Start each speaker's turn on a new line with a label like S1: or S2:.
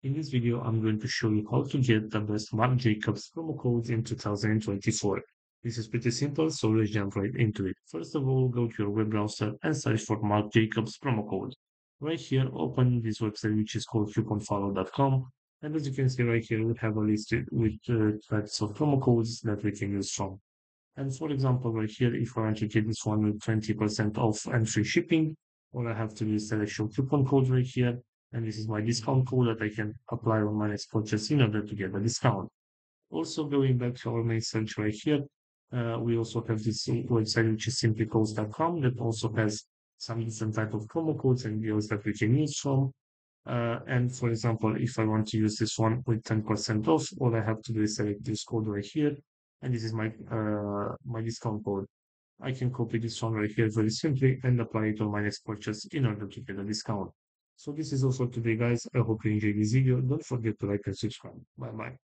S1: In this video, I'm going to show you how to get the best Marc Jacobs promo codes in 2024. This is pretty simple, so let's jump right into it. First of all, go to your web browser and search for Marc Jacobs promo code. Right here, open this website, which is called couponfollow.com. And as you can see right here, we have a list with types of promo codes that we can use from. And for example, right here, if I want to get this one with 20% off and free shipping, all I have to do is select your coupon code right here. And this is my discount code that I can apply on my next purchase in order to get a discount. Also, going back to our main search right here, we also have this website, which is simplycodes.com, that also has some different type of promo codes and deals that we can use from. And for example, if I want to use this one with 10% off, all I have to do is select this code right here. And this is my discount code. I can copy this one right here very simply and apply it on my next purchase in order to get a discount. So this is also today, guys. I hope you enjoyed this video. Don't forget to like and subscribe. Bye bye.